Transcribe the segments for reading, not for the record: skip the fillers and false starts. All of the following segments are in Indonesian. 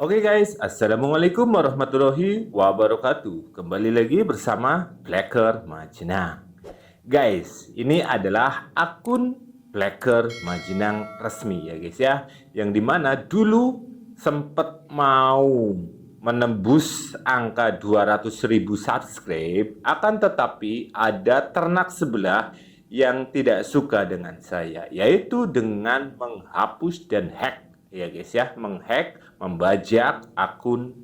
Oke guys, Assalamualaikum warahmatullahi wabarakatuh. Kembali lagi bersama Blacker Majinang. Guys, ini adalah akun Blacker Majinang resmi ya guys ya. Yang dimana dulu sempat mau menembus angka 200.000 subscribe. Akan tetapi ada ternak sebelah yang tidak suka dengan saya, yaitu dengan menghapus dan hack ya guys ya, menghack, membajak akun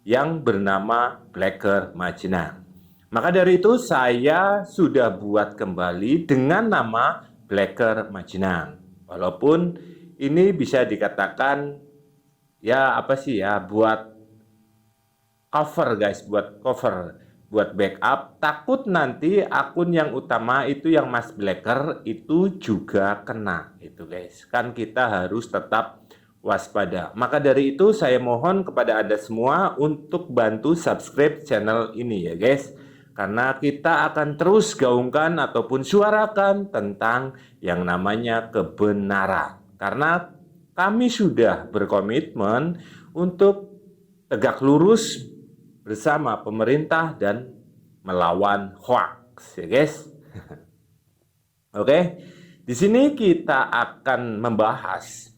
yang bernama Blacker Majinang. Maka dari itu saya sudah buat kembali dengan nama Blacker Majinang. Walaupun ini bisa dikatakan ya apa sih ya, buat cover guys, buat cover, buat backup. Takut nanti akun yang utama itu yang Mas Blacker itu juga kena itu guys. Kan kita harus tetap waspada. Maka dari itu saya mohon kepada Anda semua untuk bantu subscribe channel ini ya guys. Karena kita akan terus gaungkan ataupun suarakan tentang yang namanya kebenaran. Karena kami sudah berkomitmen untuk tegak lurus bersama pemerintah dan melawan hoax ya guys. Oke. Di sini kita akan membahas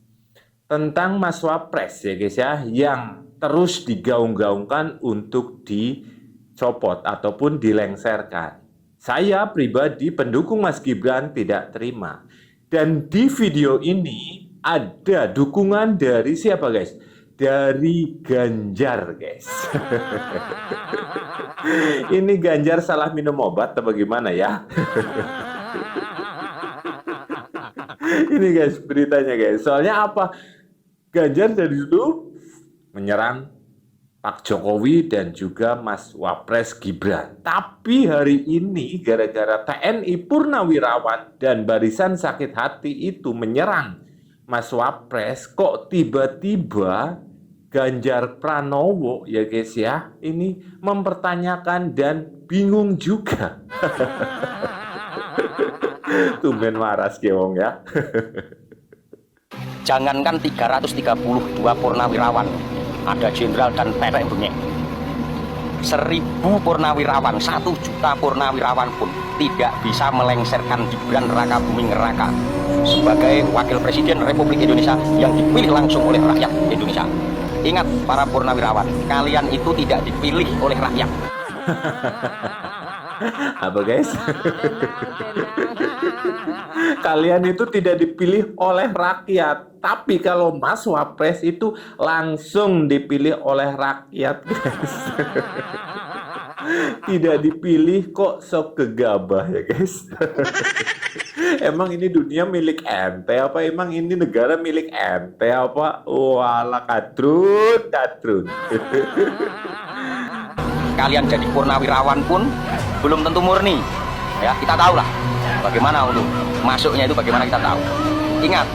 tentang Mas Wapres ya guys ya, yang terus digaung-gaungkan untuk dicopot ataupun dilengserkan. Saya pribadi pendukung Mas Gibran tidak terima. Dan di video ini ada dukungan dari siapa guys? Dari Ganjar guys. Ini Ganjar salah minum obat atau bagaimana ya? Ini guys beritanya guys. Soalnya apa? Ganjar dari dulu menyerang Pak Jokowi dan juga Mas Wapres Gibran. Tapi hari ini gara-gara TNI Purnawirawan dan Barisan Sakit Hati itu menyerang Mas Wapres, kok tiba-tiba Ganjar Pranowo ya guys ya, ini mempertanyakan dan bingung juga. Tumben waras Gewong ya. Jangankan 332 purnawirawan, ada jenderal dan petek bengek. 1000 purnawirawan, 1 juta purnawirawan pun tidak bisa melengsarkan Gibran Rakabuming Raka sebagai wakil presiden Republik Indonesia yang dipilih langsung oleh rakyat Indonesia. Ingat para purnawirawan, kalian itu tidak dipilih oleh rakyat. Apa guys? Kalian itu tidak dipilih oleh rakyat. Tapi kalau Mas Wapres itu langsung dipilih oleh rakyat guys. Tidak dipilih kok sok gegabah ya guys. Emang ini dunia milik ente apa? Emang ini negara milik ente apa? Walah kadrun, kadrun. Kalian jadi purnawirawan pun belum tentu murni. Ya, kita tahu lah bagaimana untuk masuknya itu, bagaimana kita tahu. Ingat,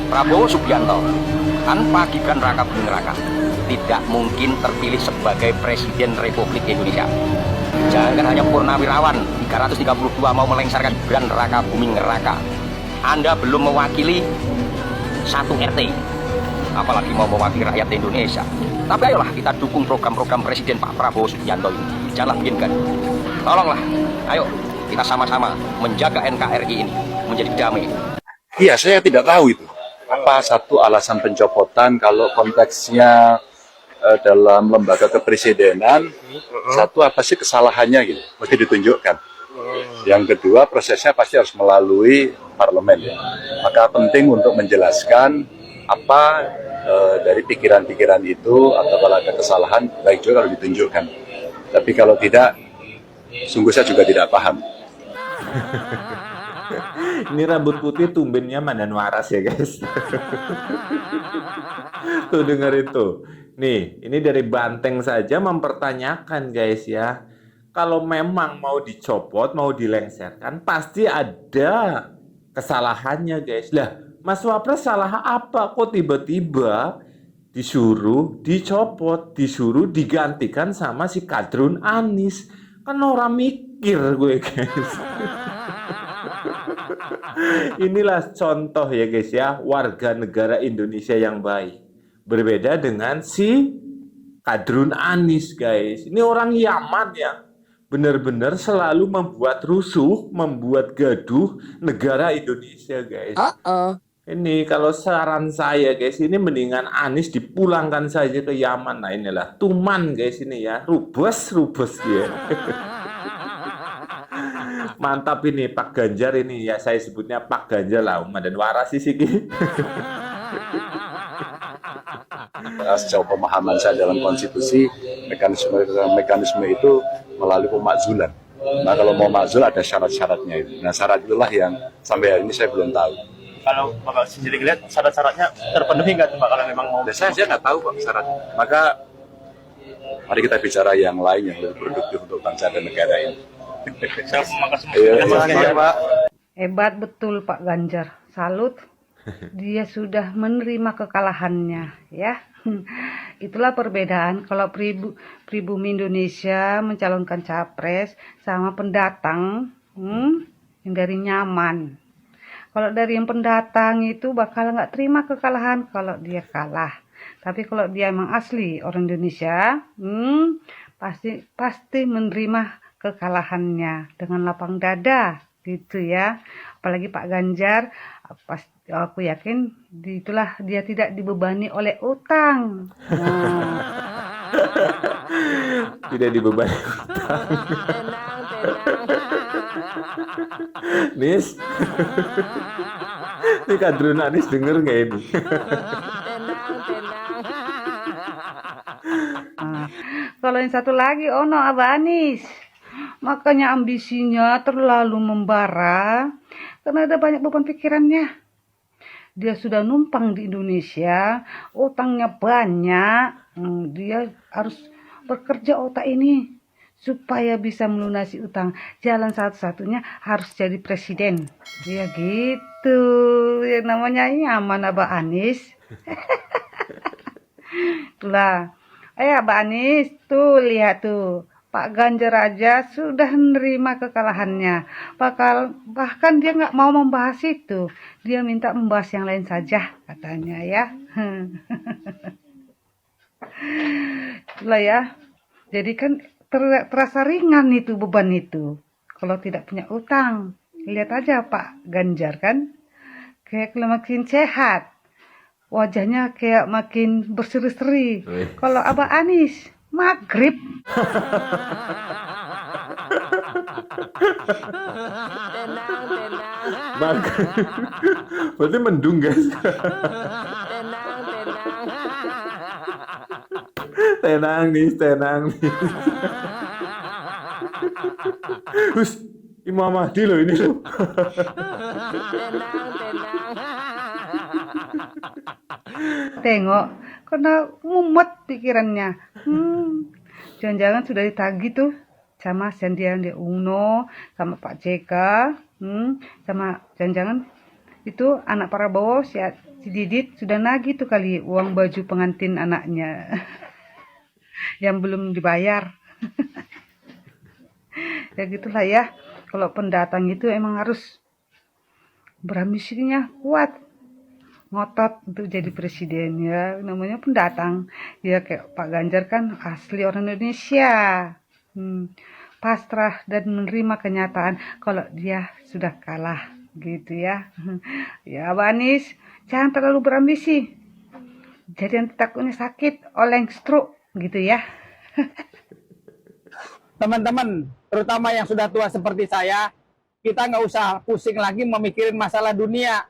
Prabowo Subianto tanpa Gibran Rakabuming Raka tidak mungkin terpilih sebagai Presiden Republik Indonesia. Jangan hanya purnawirawan 332 mau melengsarkan Gibran Rakabuming Raka. Anda belum mewakili 1 RT, apalagi mau mewakili rakyat Indonesia. Tapi ayolah kita dukung program-program Presiden Pak Prabowo Subianto ini. Janganlah bikinkan. Tolonglah, ayo kita sama-sama menjaga NKRI ini menjadi damai. Iya, saya tidak tahu itu. Apa satu alasan pencopotan kalau konteksnya dalam lembaga kepresidenan, satu apa sih kesalahannya gitu, mesti ditunjukkan. Yang kedua, prosesnya pasti harus melalui parlemen. Ya. Maka penting untuk menjelaskan apa dari pikiran-pikiran itu, atau kalau ada kesalahan, baik juga kalau ditunjukkan. Tapi kalau tidak, sungguh saya juga tidak paham. Ini rambut putih tumbennya mandan waras ya guys. Tuh dengerin tuh. Nih, ini dari Banteng saja mempertanyakan guys ya. Kalau memang mau dicopot, mau dilengserkan, pasti ada kesalahannya guys. Lah, Mas Wapres salah apa? Kok tiba-tiba disuruh dicopot, disuruh digantikan sama si Kadrun Anis? Kan orang mikir gue guys. Inilah contoh ya guys ya, warga negara Indonesia yang baik. Berbeda dengan si Kadrun Anis, guys. Ini orang Yaman ya. Benar-benar selalu membuat rusuh, membuat gaduh negara Indonesia, guys. Ini kalau saran saya, guys, ini mendingan Anis dipulangkan saja ke Yaman. Nah, inilah Tuman, guys, ini ya. Rubes dia. Mantap ini Pak Ganjar ini ya, saya sebutnya Pak Ganjar lah, Uma dan waras sih. Sejauh pemahaman saya dalam konstitusi, mekanisme itu melalui pemakzulan. Nah, kalau mau makzul ada syarat-syaratnya itu. Nah, syarat itulah yang sampai hari ini saya belum tahu. Kalau Bapak sendiri lihat syarat-syaratnya terpenuhi nggak tuh Pak, kalau memang mau? Saya nggak tahu Pak syarat. Maka mari kita bicara yang lain yang lebih produktif untuk bangsa dan negara ini. Saya makasih. Iya, Pak. Hebat betul Pak Ganjar. Salut. Dia sudah menerima kekalahannya, ya. Itulah perbedaan kalau pribumi Indonesia mencalonkan capres sama pendatang yang dari nyaman. Kalau dari yang pendatang itu bakal nggak terima kekalahan kalau dia kalah. Tapi kalau dia emang asli orang Indonesia, pasti menerima kekalahannya dengan lapang dada, gitu ya. Apalagi Pak Ganjar, aku yakin itulah dia tidak dibebani oleh utang. Tidak dibebani utang. Nis, ini Kadrun Anis denger nggak ini? Kalau yang satu lagi, Ono Abah Anis. Makanya ambisinya terlalu membara karena ada banyak beban pikirannya. Dia sudah numpang di Indonesia, utangnya banyak. Dia harus bekerja otak ini supaya bisa melunasi utang. Jalan satu-satunya harus jadi presiden. Ya gitu. Yang namanya nyaman Abah Anis. Itulah. Abah Anis, tuh lihat tuh. Pak Ganjar aja sudah menerima kekalahannya. Bahkan dia nggak mau membahas itu. Dia minta membahas yang lain saja, katanya ya. Itulah ya. Jadi kan terasa ringan itu beban itu. Kalau tidak punya utang. Lihat aja Pak Ganjar kan. Kayak makin sehat. Wajahnya kayak makin berseri-seri. Kalau Abah Anis maghrib. Berarti mendung, guys. Tenang nih. Hus, Imam Mahdi loh ini loh. Tengok, karena mumet pikirannya. Jangan-jangan sudah ditagih tuh sama Sandiaga Uno, sama Pak JK, sama jangan-jangan itu anak Prabowo si Didit sudah nagih tuh kali uang baju pengantin anaknya yang belum dibayar. Ya gitulah ya. Kalau pendatang itu emang harus berambisinya kuat, ngotot untuk jadi presiden ya, namanya pendatang ya. Kayak Pak Ganjar kan asli orang Indonesia, pasrah dan menerima kenyataan kalau dia sudah kalah gitu ya. Ya Abah Anis, jangan terlalu berambisi, jadi nanti takutnya sakit oleng stroke gitu ya. Teman-teman, terutama yang sudah tua seperti saya, kita nggak usah pusing lagi memikirin masalah dunia.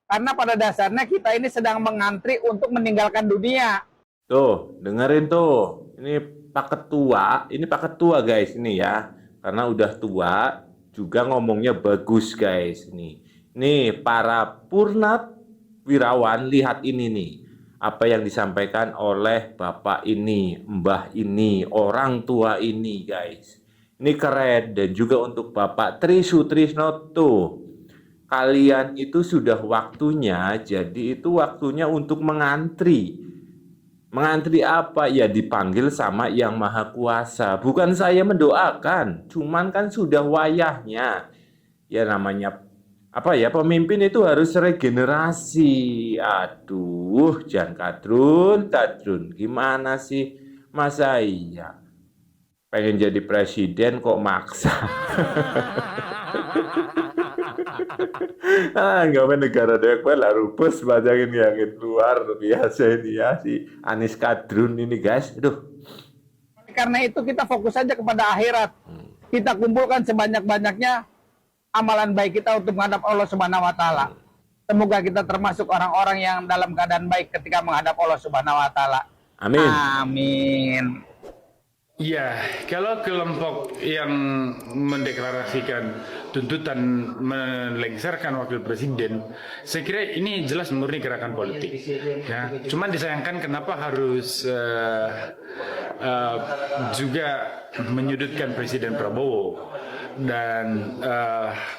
Karena pada dasarnya kita ini sedang mengantri untuk meninggalkan dunia. Tuh, dengerin tuh. Ini Pak Ketua guys ini ya. Karena udah tua, juga ngomongnya bagus guys ini. Nih, para purnawirawan lihat ini nih. Apa yang disampaikan oleh Bapak ini, Mbah ini, orang tua ini guys. Ini keren. Dan juga untuk Bapak Tri Sutrisno tuh. Kalian itu sudah waktunya, jadi itu waktunya untuk mengantri. Mengantri apa? Ya dipanggil sama Yang Maha Kuasa. Bukan saya mendoakan, cuman kan sudah wayahnya. Ya namanya apa ya, pemimpin itu harus regenerasi. Aduh, Jan Tadrun, gimana sih? Masa iya pengen jadi presiden kok maksa? Nggak main negara dewek lah rupes bayangin yang luar biasa ini ya si Anies Kadrun ini guys. Aduh. Karena itu kita fokus saja kepada akhirat. Kita kumpulkan sebanyak-banyaknya amalan baik kita untuk menghadap Allah Subhanahu wa taala. Semoga kita termasuk orang-orang yang dalam keadaan baik ketika menghadap Allah Subhanahu wa taala. Amin. Amin. Ya, kalau kelompok yang mendeklarasikan tuntutan melengsarkan wakil presiden, saya kira ini jelas murni gerakan politik. Ya, cuman disayangkan kenapa harus juga menyudutkan Presiden Prabowo dan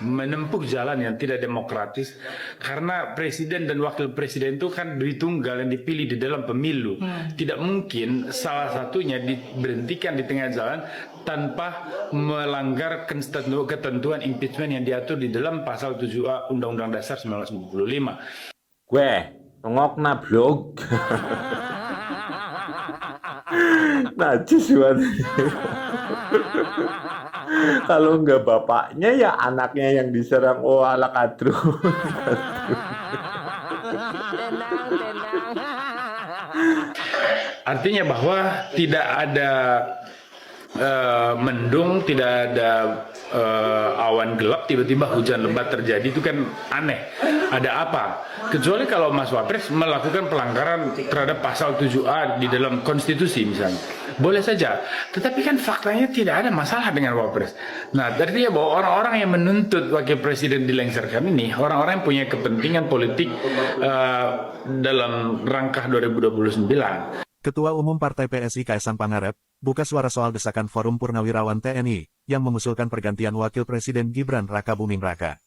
menempuh jalan yang tidak demokratis, karena presiden dan wakil presiden itu kan diri tunggal yang dipilih di dalam pemilu. Tidak mungkin salah satunya diberhentikan di tengah jalan tanpa melanggar ketentuan impeachment yang diatur di dalam pasal 7A Undang-Undang Dasar 1945. Gue ngokna blog. Najis banget. Kalau nggak bapaknya ya anaknya yang diserang. Oh, ala Kadrun. Artinya bahwa tidak ada mendung, tidak ada awan gelap, tiba-tiba hujan lebat terjadi, itu kan aneh. Ada apa? Kecuali kalau Mas Wapres melakukan pelanggaran terhadap pasal 7A di dalam konstitusi misalnya. Boleh saja. Tetapi kan faktanya tidak ada masalah dengan Wapres. Nah, artinya bahwa orang-orang yang menuntut wakil presiden dilengsarkan ini, orang-orang yang punya kepentingan politik dalam rangka 2029. Ketua Umum Partai PSI Kaisang Pangarep, buka suara soal desakan Forum Purnawirawan TNI, yang mengusulkan pergantian Wakil Presiden Gibran Raka Buming Raka.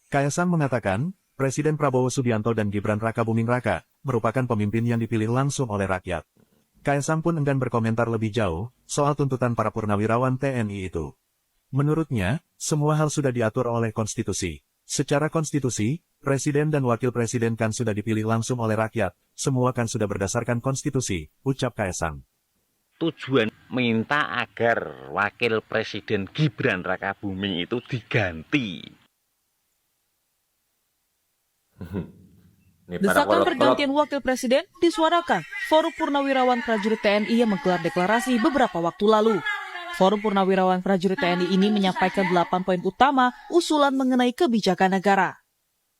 Kaisang mengatakan, Presiden Prabowo Subianto dan Gibran Raka Buming Raka, merupakan pemimpin yang dipilih langsung oleh rakyat. Kaisang pun enggan berkomentar lebih jauh, soal tuntutan para purnawirawan TNI itu. Menurutnya, semua hal sudah diatur oleh konstitusi. Secara konstitusi, Presiden dan Wakil Presiden kan sudah dipilih langsung oleh rakyat, semua kan sudah berdasarkan konstitusi, ucap Kaisang. Tujuan minta agar Wakil Presiden Gibran Raka Buming itu diganti. Desakan pergantian Wakil Presiden disuarakan Forum Purnawirawan Prajurit TNI yang menggelar deklarasi beberapa waktu lalu. Forum Purnawirawan Prajurit TNI ini menyampaikan 8 poin utama usulan mengenai kebijakan negara.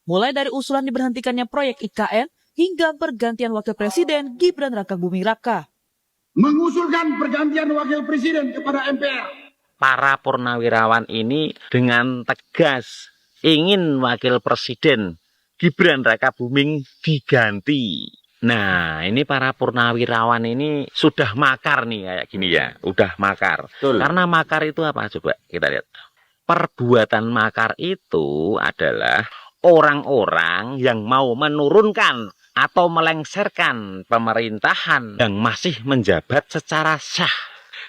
Mulai dari usulan diberhentikannya proyek IKN hingga pergantian Wakil Presiden Gibran Raka Buming Raka. Mengusulkan pergantian Wakil Presiden kepada MPR. Para purnawirawan ini dengan tegas ingin Wakil Presiden Gibran Raka Buming diganti. Nah, ini para purnawirawan ini sudah makar nih kayak gini ya, udah makar. Betul. Karena makar itu apa? Coba kita lihat. Perbuatan makar itu adalah orang-orang yang mau menurunkan atau melengsarkan pemerintahan yang masih menjabat secara sah.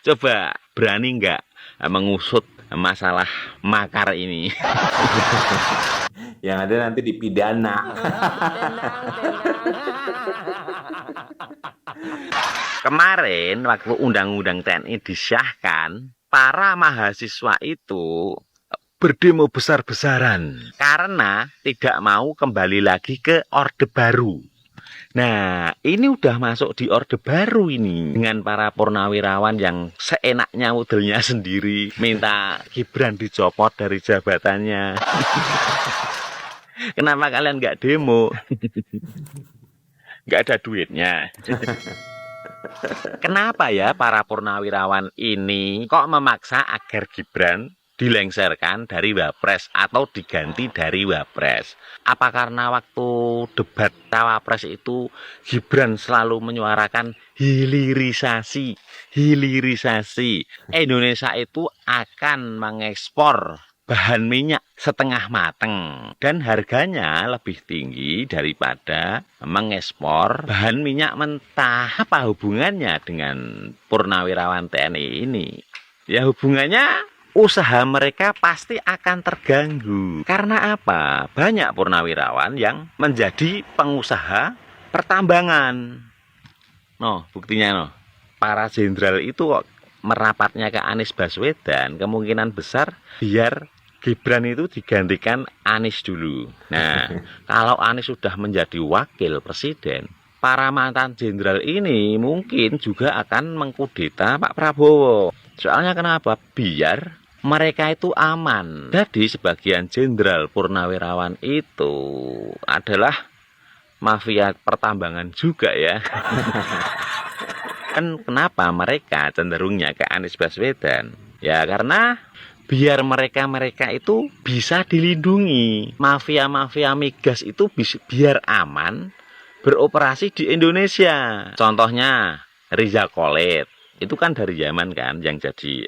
Coba berani nggak mengusut masalah makar ini? Yang ada nanti dipidana. Kemarin waktu Undang-Undang TNI disahkan, para mahasiswa itu berdemo besar-besaran karena tidak mau kembali lagi ke Orde Baru. Nah, ini udah masuk di Orde Baru ini dengan para purnawirawan yang seenaknya modelnya sendiri minta Gibran dicopot dari jabatannya. Kenapa kalian nggak demo? Nggak ada duitnya. Kenapa ya para purnawirawan ini kok memaksa agar Gibran dilengsarkan dari Wapres atau diganti dari Wapres? Apa karena waktu debat Cawapres itu Gibran selalu menyuarakan hilirisasi? Indonesia itu akan mengekspor bahan minyak setengah mateng dan harganya lebih tinggi daripada mengekspor bahan minyak mentah. Apa hubungannya dengan purnawirawan TNI ini? Ya hubungannya usaha mereka pasti akan terganggu. Karena apa? Banyak purnawirawan yang menjadi pengusaha pertambangan. No, buktinya no. Para jenderal itu kok merapatnya ke Anies Baswedan, kemungkinan besar biar Gibran itu digantikan Anies dulu. Nah, kalau Anies sudah menjadi wakil presiden, para mantan jenderal ini mungkin juga akan mengkudeta Pak Prabowo. Soalnya kenapa? Biar mereka itu aman. Jadi sebagian jenderal purnawirawan itu adalah mafia pertambangan juga ya. Kan kenapa mereka cenderungnya ke Anies Baswedan? Ya karena biar mereka itu bisa dilindungi. Mafia-mafia migas itu biar aman beroperasi di Indonesia. Contohnya Rizal Khalid. Itu kan dari zaman kan yang jadi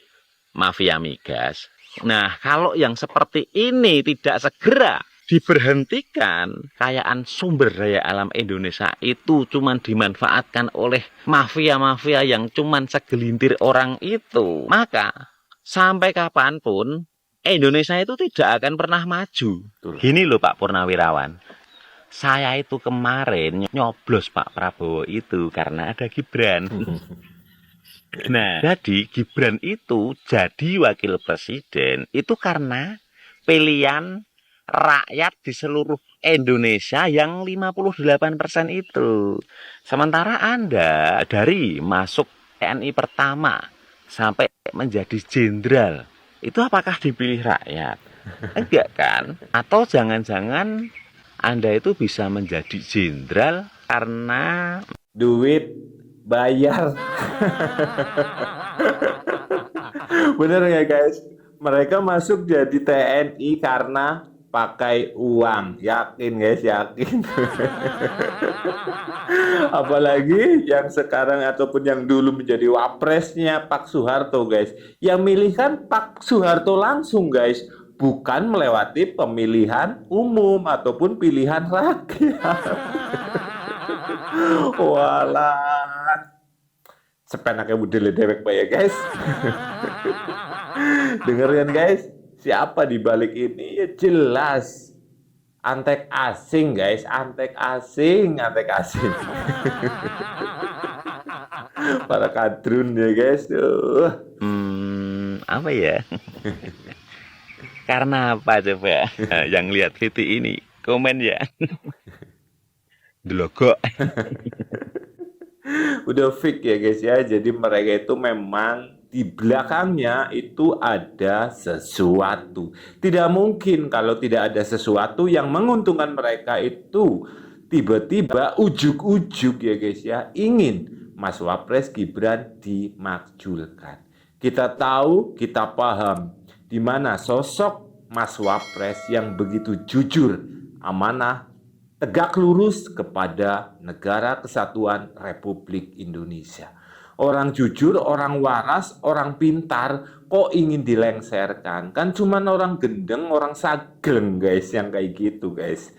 mafia migas. Nah, kalau yang seperti ini tidak segera diberhentikan, kekayaan sumber daya alam Indonesia itu cuman dimanfaatkan oleh mafia-mafia yang cuman segelintir orang itu, maka sampai kapanpun Indonesia itu tidak akan pernah maju. Gini loh Pak Purnawirawan, saya itu kemarin nyoblos Pak Prabowo itu karena ada Gibran. Nah, jadi Gibran itu jadi wakil presiden itu karena pilihan rakyat di seluruh Indonesia yang 58% itu. Sementara Anda dari masuk TNI pertama sampai menjadi jenderal, itu apakah dipilih rakyat? Enggak kan? Atau jangan-jangan Anda itu bisa menjadi jenderal karena duit bayar. Bener nggak guys? Mereka masuk jadi TNI karena pakai uang. Yakin guys, yakin. Apalagi yang sekarang ataupun yang dulu menjadi wapresnya Pak Soeharto guys. Yang milih kan Pak Soeharto langsung guys, bukan melewati pemilihan umum ataupun pilihan rakyat. Walah, sepenaknya budel dewek ya guys. Dengerin guys, siapa di balik ini? Ya jelas antek asing guys, antek asing. Para kadrun ya guys. apa ya? Karena apa coba? Yang lihat video ini komen ya. Delogok. Udah fix ya guys ya. Jadi mereka itu memang di belakangnya itu ada sesuatu. Tidak mungkin kalau tidak ada sesuatu yang menguntungkan mereka itu tiba-tiba ujuk-ujuk ya guys ya ingin Mas Wapres Gibran dimakzulkan. Kita tahu, kita paham di mana sosok Mas Wapres yang begitu jujur, amanah, tegak lurus kepada negara kesatuan Republik Indonesia. Orang jujur, orang waras, orang pintar, kok ingin dilengserkan? Kan cuman orang gendeng, orang sagleng guys, yang kayak gitu guys.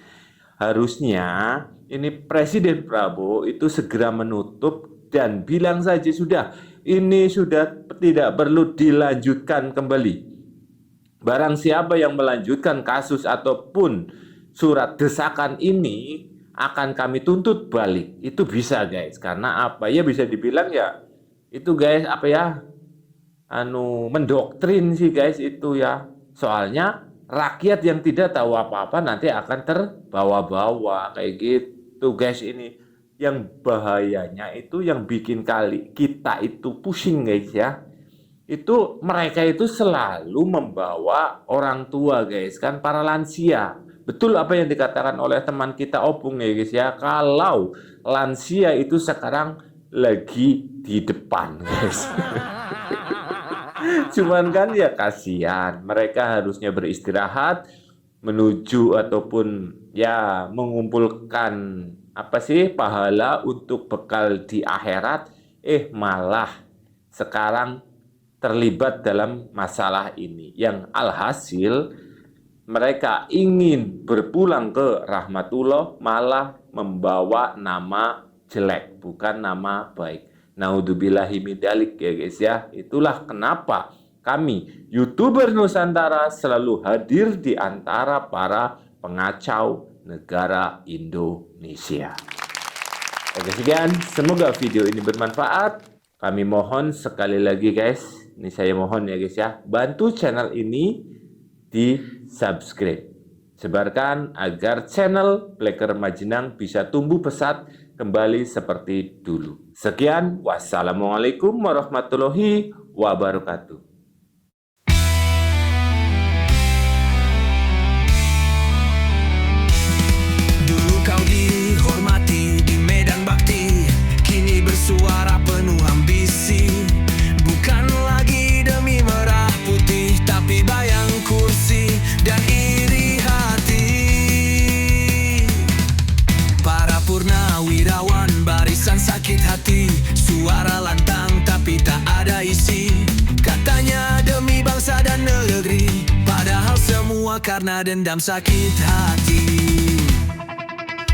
Harusnya ini Presiden Prabowo itu segera menutup dan bilang saja sudah, ini sudah tidak perlu dilanjutkan kembali. Barang siapa yang melanjutkan kasus ataupun surat desakan ini akan kami tuntut balik. Itu bisa guys, karena apa ya, bisa dibilang ya itu guys apa ya, mendoktrin sih guys itu ya. Soalnya rakyat yang tidak tahu apa-apa nanti akan terbawa-bawa kayak gitu guys. Ini yang bahayanya itu yang bikin kita itu pusing guys ya. Itu mereka itu selalu membawa orang tua guys, kan para lansia. Betul apa yang dikatakan oleh teman kita Opung ya guys ya. Kalau lansia itu sekarang lagi di depan guys. Cuman kan ya kasihan, mereka harusnya beristirahat menuju ataupun ya mengumpulkan apa sih pahala untuk bekal di akhirat, malah sekarang terlibat dalam masalah ini yang alhasil mereka ingin berpulang ke rahmatullah malah membawa nama jelek, bukan nama baik. Naudzubillahi min dzalik ya guys ya. Itulah kenapa kami, YouTuber Nusantara, selalu hadir di antara para pengacau negara Indonesia. Oke, sekian. Semoga video ini bermanfaat. Kami mohon sekali lagi guys, ini saya mohon ya guys ya, bantu channel ini di subscribe. Sebarkan agar channel Pleker Majinang bisa tumbuh pesat kembali seperti dulu. Sekian, wassalamualaikum warahmatullahi wabarakatuh. Dulu kau dihormati di medan bakti, kini bersuara penuh ambisi. Bukan lagi demi merah putih, tapi bayang kursi dan iri hati. Para purnawirawan barisan sakit hati, suara lantang tapi tak ada isi. Katanya demi bangsa dan negeri, padahal semua karena dendam sakit hati.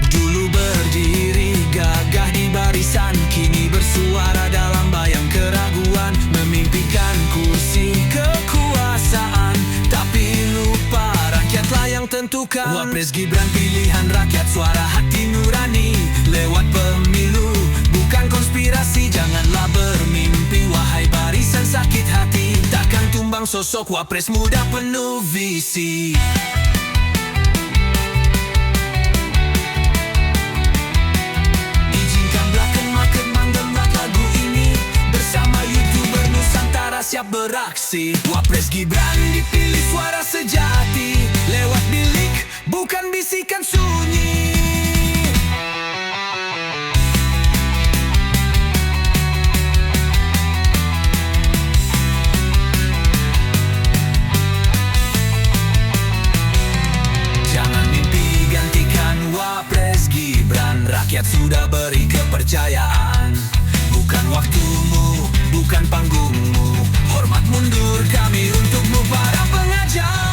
Dulu berdiri gagah di barisan, kini bersuara dalam bayang keraguan. Memimpikan kursi kekuasaan, tapi lupa rakyatlah yang tentukan. Wapres Gibran pilihan rakyat, suara hati nurani. Lewat pemilu, bukan konspirasi. Janganlah bermimpi, wahai barisan sakit hati. Takkan tumbang sosok wapres muda penuh visi. Siap beraksi, Wapres Gibran dipilih suara sejati. Lewat bilik, bukan bisikan sunyi. Jangan mimpi gantikan Wapres Gibran. Rakyat sudah beri kepercayaan. Bukan waktumu, bukan panggungmu. Hormat mundur kami untukmu para pengajar.